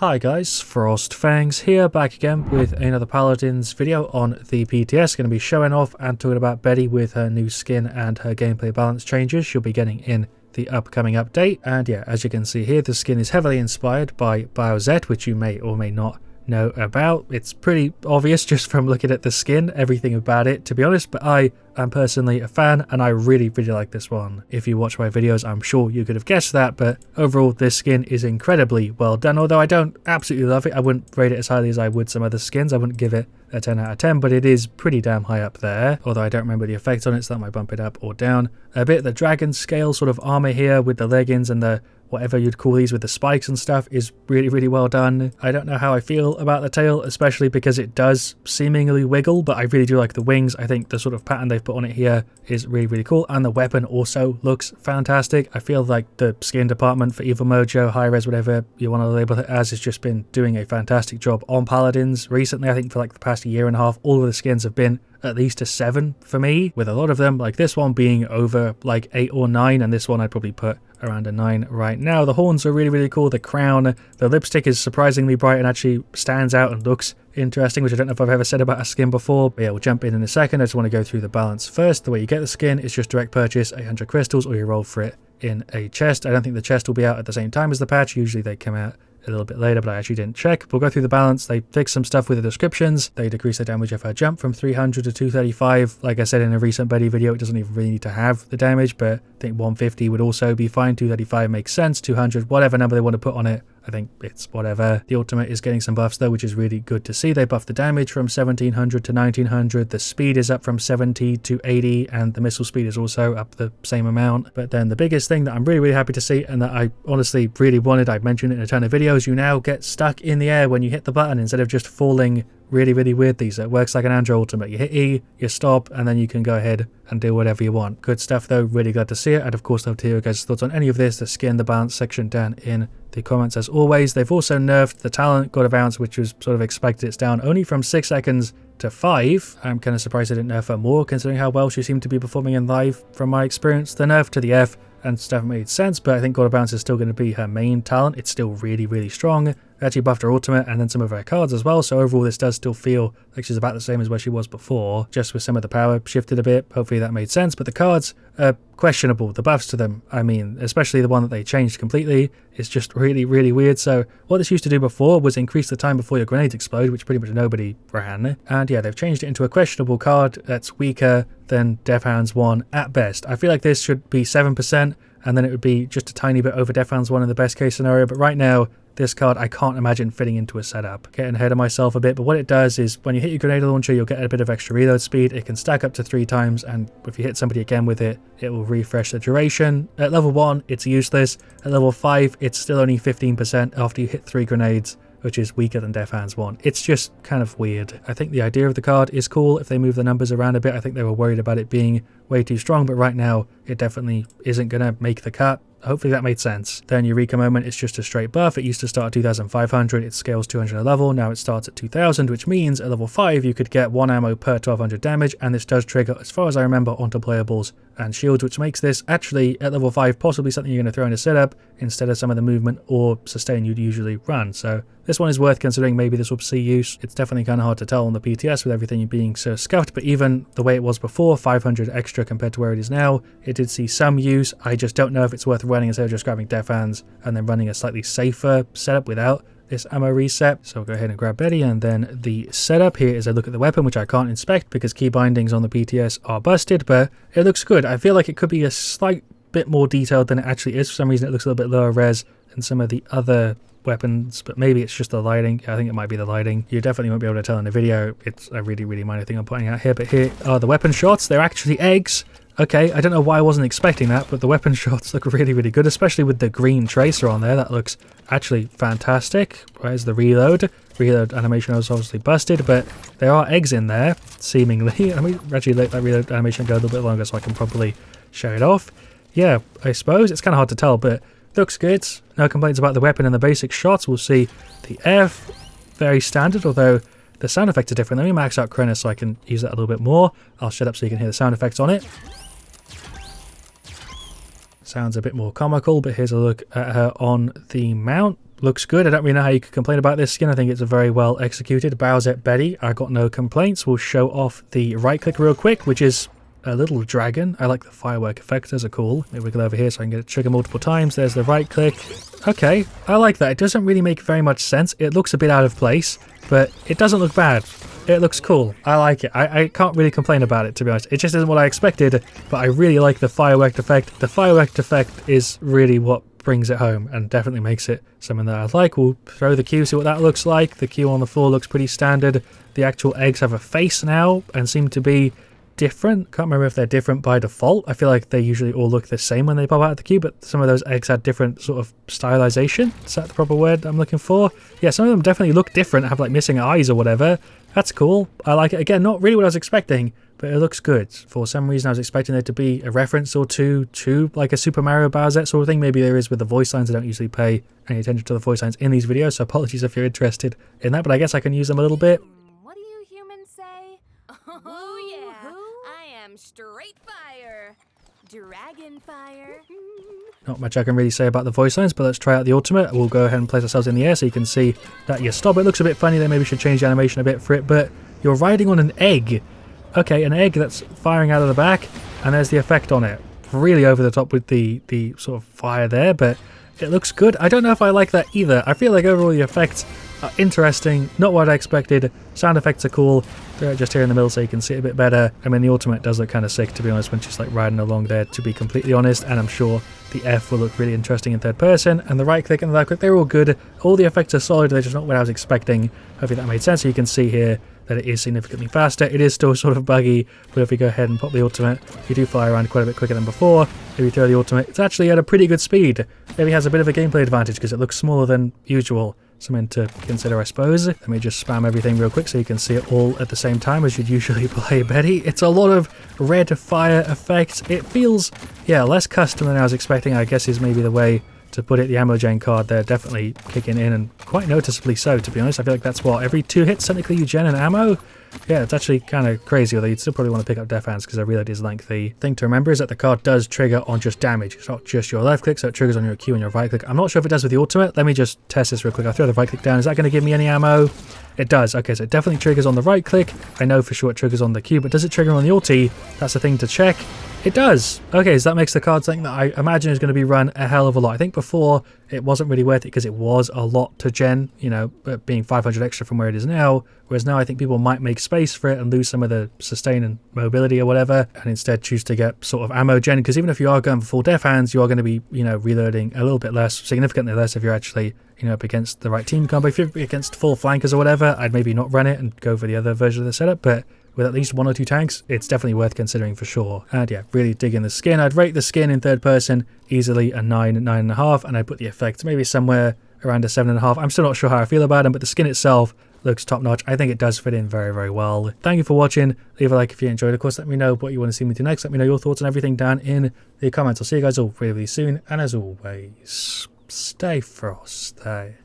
Hi guys, FrostFangs here, back again with another Paladins video on the PTS. Going to be showing off and talking about Betty with her new skin and her gameplay balance changes she'll be getting in the upcoming update. And yeah, as you can see here, the skin is heavily inspired by Bowsette, which you may or may not know about. It's pretty obvious just from looking at the skin, everything about it, to be honest, but I am personally a fan and I really like this one. If you watch my videos, I'm sure you could have guessed that, but overall this skin is incredibly well done. Although I don't absolutely love it, I wouldn't rate it as highly as I would some other skins. I wouldn't give it a 10 out of 10, but it is pretty damn high up there, although I don't remember the effect on it, so that might bump it up or down a bit. The dragon scale sort of armor here with the leggings and the whatever you'd call these with the spikes and stuff is really well done. I don't know how I feel about the tail, especially because it does seemingly wiggle, but I really do like the wings. I think the sort of pattern they've put on it here is really cool, and the weapon also looks fantastic. I feel like the skin department for Evil Mojo, Hi-Rez, whatever you want to label it as, has just been doing a fantastic job on Paladins recently. I think for like the past year and a half, all of the skins have been at least a 7 for me, with a lot of them, like this one being over like 8 or 9, and this one I'd probably put around a 9 right now. The horns are really cool. The crown, the lipstick is surprisingly bright and actually stands out and looks interesting, which I don't know if I've ever said about a skin before, but yeah, we'll jump in a second. I just want to go through the balance first. The way you get the skin is just direct purchase 800 crystals, or you roll for it in a chest. I don't think the chest will be out at the same time as the patch. Usually they come out a little bit later, but I actually didn't check. We'll go through the balance. They fix some stuff with the descriptions. They decrease the damage of her jump from 300 to 235. Like I said in a recent Betty video, it doesn't even really need to have the damage, but I think 150 would also be fine. 235 makes sense. 200, whatever number they want to put on it, I think it's whatever. The ultimate is getting some buffs though, which is really good to see. They buffed the damage from 1700 to 1900. The speed is up from 70 to 80, and the missile speed is also up the same amount. But then the biggest thing that I'm really happy to see, and that I honestly really wanted, I've mentioned it in a ton of videos, you now get stuck in the air when you hit the button instead of just falling really weirdly. So it works like an Android ultimate. You hit E, you stop, and then you can go ahead and do whatever you want. Good stuff though, really glad to see it. And of course, love to hear your guys' thoughts on any of this, the skin, the balance section down in the comments as always. They've also nerfed the talent, God of Bounce, which was sort of expected. It's down only from 6 seconds to 5. I'm kind of surprised they didn't nerf her more, considering how well she seemed to be performing in live from my experience. The nerf to the F and stuff made sense, but I think God of Bounce is still going to be her main talent. It's still really strong. They actually buffed her ultimate and then some of her cards as well, so overall this does still feel like she's about the same as where she was before, just with some of the power shifted a bit. Hopefully that made sense, but the cards are questionable. The buffs to them, I mean, especially the one that they changed completely, is just really weird. So what this used to do before was increase the time before your grenades explode, which pretty much nobody ran, and yeah, they've changed it into a questionable card that's weaker than Death Hounds 1 at best. I feel like this should be 7%, and then it would be just a tiny bit over Death Hounds 1 in the best case scenario, but right now this card I can't imagine fitting into a setup. Getting ahead of myself a bit, but what it does is when you hit your grenade launcher, you'll get a bit of extra reload speed. It can stack up to 3 times, and if you hit somebody again with it, it will refresh the duration. At level 1, it's useless. At level 5, it's still only 15% after you hit 3 grenades, which is weaker than Death Hounds 1. It's just kind of weird. I think the idea of the card is cool if they move the numbers around a bit. I think they were worried about it being way too strong, but right now it definitely isn't going to make the cut. Hopefully that made sense. Then Eureka Moment is just a straight buff. It used to start at 2500, it scales 200 a level, now it starts at 2000, which means at level 5 you could get 1 ammo per 1200 damage, and this does trigger, as far as I remember, onto playables and shields, which makes this actually at level 5 possibly something you're going to throw in a setup instead of some of the movement or sustain you'd usually run. So this one is worth considering. Maybe this will see use. It's definitely kind of hard to tell on the PTS with everything being so scuffed, but even the way it was before, 500 extra compared to where it is now, it did see some use. I just don't know if it's worth running instead of just grabbing Death Hands and then running a slightly safer setup without this ammo reset. So I'll go ahead and grab Betty, and then the setup here is a look at the weapon, which I can't inspect because key bindings on the PTS are busted, but it looks good. I feel like it could be a slight bit more detailed than it actually is. For some reason it looks a little bit lower res than some of the other weapons, but maybe it's just the lighting. I think it might be the lighting. You definitely won't be able to tell in the video. It's a really minor thing I'm pointing out here, but here are the weapon shots. They're actually eggs. Okay, I don't know why I wasn't expecting that, but the weapon shots look really good, especially with the green tracer on there. That looks actually fantastic. Where's the reload? Reload animation was obviously busted, but there are eggs in there, seemingly. Let me actually let that reload animation go a little bit longer so I can probably show it off. Yeah, I suppose. It's kind of hard to tell, but looks good. No complaints about the weapon and the basic shots. We'll see the F, very standard, although the sound effects are different. Let me max out Krennis so I can use that a little bit more. I'll shut up so you can hear the sound effects on it. Sounds a bit more comical, but here's a look at her on the mount. looks good. I don't really know how you could complain about this skin. I think it's a very well executed. Bowser Betty, I got no complaints. We'll show off the right click real quick, which is a little dragon. I like the firework effects, those are cool. Maybe we go over here so I can get it trigger multiple times. There's the right click. Okay, I like that. It doesn't really make very much sense. It looks a bit out of place, but it doesn't look bad. It looks cool. I like it. I can't really complain about it, to be honest. It just isn't what I expected, but I really like the firework effect. The firework effect is really what brings it home and definitely makes it something that I like. We'll throw the cue, see what that looks like. The cue on the floor looks pretty standard. The actual eggs have a face now and seem to be different. Can't remember if they're different by default. I feel like they usually all look the same when they pop out of the cube, but some of those eggs had different sort of stylization. Is that the proper word I'm looking for? Yeah, some of them definitely look different, have like missing eyes or whatever. That's cool. I like it. Again, not really what I was expecting, but it looks good. For some reason I was expecting there to be a reference or two to like a Super Mario Bowser sort of thing. Maybe there is with the voice lines. I don't usually pay any attention to the voice lines in these videos, so apologies if you're interested in that, but I guess I can use them a little bit. What do you humans say? Oh yeah, I am straight fire. Dragon fire. Not much I can really say about the voice lines, but let's try out the ultimate. We'll go ahead and place ourselves in the air so you can see that you stop. It looks a bit funny. They maybe should change the animation a bit for it, but you're riding on an egg. Okay, an egg that's firing out of the back, and there's the effect on it. Really over the top with the sort of fire there, but it looks good. I don't know if I like that either. I feel like overall the effects are interesting, not what I expected. Sound effects are cool. They're just here in the middle so you can see it a bit better. I mean, the ultimate does look kind of sick, to be honest, when she's like riding along there, to be completely honest, and I'm sure the F will look really interesting in third person, and the right click and the left click, they're all good. All the effects are solid, they're just not what I was expecting. Hopefully that made sense. So you can see here that it is significantly faster. It is still sort of buggy, but if we go ahead and pop the ultimate, you do fly around quite a bit quicker than before. If you throw the ultimate, it's actually at a pretty good speed. Maybe has a bit of a gameplay advantage because it looks smaller than usual. Something to consider, I suppose. Let me just spam everything real quick so you can see it all at the same time as you'd usually play Betty. It's a lot of red fire effects. It feels, yeah, less custom than I was expecting, I guess is maybe the way to put it. The ammo gen card there definitely kicking in, and quite noticeably so, to be honest. I feel like that's what, every 2 hits technically you gen an ammo? Yeah, it's actually kind of crazy, although you'd still probably want to pick up Death Hands because the reload is lengthy. Thing to remember is that the card does trigger on just damage. It's not just your left click, so it triggers on your Q and your right click. I'm not sure if it does with the ultimate. Let me just test this real quick. I'll throw the right click down. Is that going to give me any ammo? It does. Okay, so it definitely triggers on the right click. I know for sure it triggers on the Q, but does it trigger on the ulti? That's the thing to check. It does. Okay, so that makes the card something that I imagine is going to be run a hell of a lot. I think before it wasn't really worth it because it was a lot to gen, you know, being 500 extra from where it is now. Whereas now I think people might make space for it and lose some of the sustain and mobility or whatever, and instead choose to get sort of ammo gen, because even if you are going for full Death Hands, you are going to be, you know, reloading a little bit less, significantly less if you're actually, you know, up against the right team combo. If you're against full flankers or whatever, I'd maybe not run it and go for the other version of the setup, but with at least 1 or 2 tanks, it's definitely worth considering for sure. And yeah, really digging the skin. I'd rate the skin in third person easily a 9, 9.5, and I'd put the effects maybe somewhere around a 7.5. I'm still not sure how I feel about them, but the skin itself looks top notch. I think it does fit in very, very well. Thank you for watching. Leave a like if you enjoyed. Of course, let me know what you want to see me do next. Let me know your thoughts on everything down in the comments. I'll see you guys all really, really soon. And as always, stay frosty.